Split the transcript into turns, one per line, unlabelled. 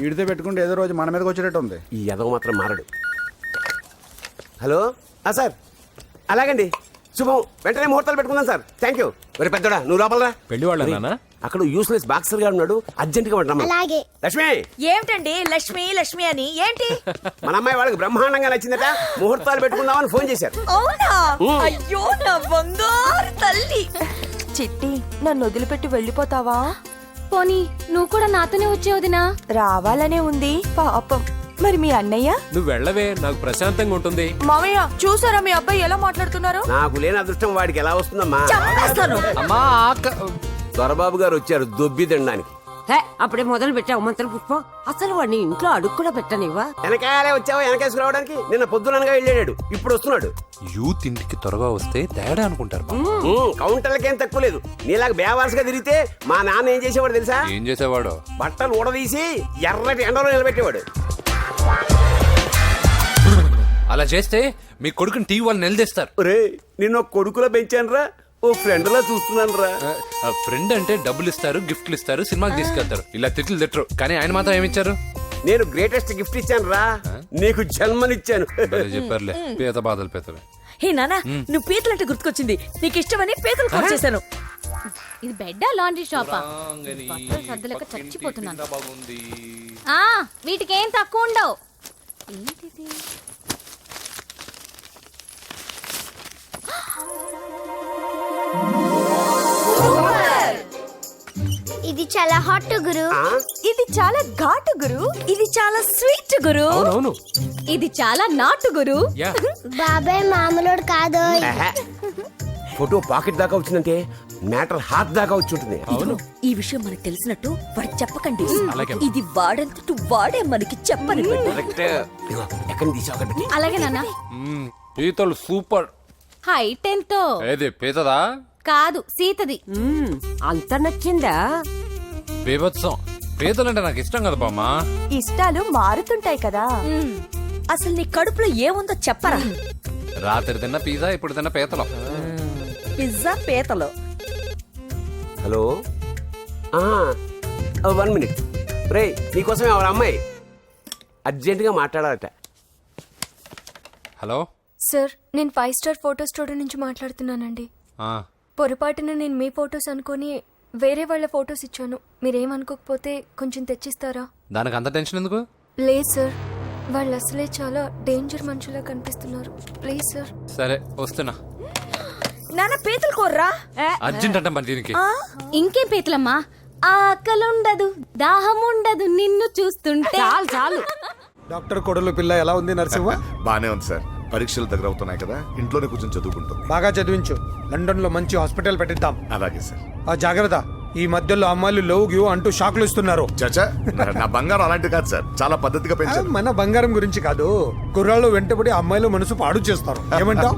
ఈడితే పెట్టుకుంటే ఏదో రోజు మన మీదకి వచ్చేటట్టు ఉంది.
ఈ ఎదవ మాత్రం మారడు. హలో సార్, అలాగండి, శుభం. వెంటనే ముహూర్తాలు పెట్టుకుందాం సార్. Thank you. మరి పెద్దోడా నువ్వు లోపలరా.
పెళ్లి వాళ్ళ
అక్కడ యూస్లెస్ బాక్సర్ గా ఉన్నాడు, అర్జెంట్ గా రమ్మని.
అలాగే.
లక్ష్మి.
ఏమిటండి లక్ష్మి లక్ష్మి అని ఏంటి?
మన అమ్మాయి వాళ్ళకి బ్రహ్మాండంగా నచ్చిందట, ముహూర్తాలు పెట్టుకుందామని ఫోన్ చేశారు.
అవునా? అయ్యో నా బంగారు తల్లి.
చిట్టి, నన్ను వదిలిపెట్టి వెళ్ళిపోతావా?
పోనీ నువ్వు కూడా నాతోనే వచ్చే వదినా.
రావాలనే ఉంది పాపం. మరి మీ అన్నయ్య?
నువ్వు వెళ్ళవే, నాకు ప్రశాంతంగా ఉంటుంది.
మామయ్య చూసారా మీ అబ్బాయి ఎలా మాట్లాడుతున్నారు?
నాకు లేని అదృష్టం వాడికి ఎలా వస్తుందమ్మా?
అమ్మా
దొరబాబు గారు వచ్చారు దొబ్బి తినడానికి.
అప్పుడే మొదలు పెట్టావు మంత్ర పుష్పం. అసలు వాడిని ఇంట్లో అడుగు కూడా పెట్టనివా?
వెనకాలే వచ్చావా వెనకేసుకురావడానికి? నిన్న పొద్దుననగా వెళ్ళాడు, ఇప్పుడు వస్తున్నాడు.
యూత్ ఇంటికి త్వరగా వస్తే తేడా అనుకుంటారు.
కౌంటర్లకేం తక్కువ లేదు. నీలాగా బేవారసుగా తిరిగితే మా నాన్న ఏం చేసేవాడు తెలుసా?
ఏం చేసేవాడు?
బట్టలు ఊడదీసి ఎర్రటి ఎండలో నిలబెట్టేవాడు.
అలా చేస్తే మీ కొడుకుని టీవీ వాళ్ళు నిలదీస్తారు.
రే, నిన్న కొడుకులో పెంచాను రా, ఓ ఫ్రెండ్ లా చూస్తున్నాను రా.
ఫ్రెండ్ అంటే డబ్బులు ఇస్తారు, గిఫ్ట్లు ఇస్తారు, సినిమాకి తీసుకెళ్తారు. ఇలా తిట్లు తిట్టరు. కానీ ఆయన మాత్రం ఏమిచ్చారు?
నేను గ్రేటెస్ట్ గిఫ్ట్ ఇచ్చాను రా, నీకు జన్మనిచ్చాను.
చెప్పారులే, పీత బాధలు పీతలే.
హే నానా, నువ్వు పీతలంటే గుర్తుకొచ్చింది. నీకు ఇష్టమని పీతలు ఫోన్ చేశాను.
ఇది బెడ్డా లాండ్రీ షాపా? బట్టలు సర్దలేక చచ్చిపోతున్నాను. వీటికేం తక్కువ ఉండవు. ఏంటిది? ఇది చాలా హాట్ గురు.
ఇది చాలా ఘాటు గురు.
ఇది చాలా స్వీట్ గురు.
అవును,
ఇది చాలా నాటు గురు. బాబాయ్ మామూలుడు కాదు.
ఫోటో పాకెట్ దాకా వచ్చిందంటే మ్యాటర్ హాత్ దాకా వచ్చి ఉంటుంది.
ఈ విషయం మనకు తెలిసినట్టు వాడికి చెప్పకండి.
అలాగే.
ఇది వాడంతట వాడే మనకి చెప్పని.
ఎక్కడ తీసావు?
అలాగే నాన్న.
పీతలు సూపర్.
హైట్ ఎంతో?
ఏది పీతదా?
కాదు, సీతది.
అంత నచ్చిందా?
బీభత్సం. పీతలంటే నాకు ఇష్టం కదా బామ్మ.
ఇష్టాలు మారుతుంటాయి కదా.
అసలు నీ కడుపులో ఏముందో చెప్పరా.
రాత్రి తిన్న పిజ్జా, ఇప్పుడు తిన్న పీతలు.
పిజ్జా పీతలు.
Hello, 1 minute. రే, నీకోసం ఎవరు అమ్మాయి అర్జెంటుగా మాట్లాడాలట.
హలో
సార్, నేను 5 స్టార్ ఫోటో స్టూడియో నుంచి మాట్లాడుతున్నానండి. పొరపాటున నేను మీ ఫొటోస్ అనుకొని వేరే వాళ్ళ ఫొటోస్ ఇచ్చాను. మీరేమనుకోకపోతే కొంచెం తెచ్చిస్తారా?
దానికి అంత టెన్షన్ ఎందుకు?
లేదు సార్, వాళ్ళు అసలే చాలా డేంజర్ మనుషులా కనిపిస్తున్నారు. Please sir.
సరే వస్తున్నా.
నాన్న పీతలు కోర్రా.
అర్జెంట్ అంట మరి దీనికి.
ఇంకేం పీతలమ్మా? ఆకలుండదు, దాహం ఉండదు నిన్ను చూస్తుంటే.
చాలు.
డాక్టర్ కొడలు పిల్ల ఎలా ఉంది నరసింహ?
బానే ఉంది సార్. పరీక్షలు దగ్గర అవుతున్నాయి కదా, ఇంట్లోనే కూర్చొని చదువుకుంటుంది.
బాగా చదివించు. లండన్ లో మంచి హాస్పిటల్ పెట్టిద్దాం.
అలాగే సార్.
ఆ జాగ్రత్త, ఈ మధ్యలో అమ్మాయిలు లవ్ గివ్ అంటూ షాక్లు ఇస్తున్నారు.
చచ్చా, నా బంగారం అలాంటి కాదు సార్, చాలా పద్ధతిగా పెంచారు.
మన బంగారం గురించి కాదు, కుర్రాళ్ళు వెంటబడి అమ్మాయిలు మనసు పాడు చేస్తారు. ఏమంటావు?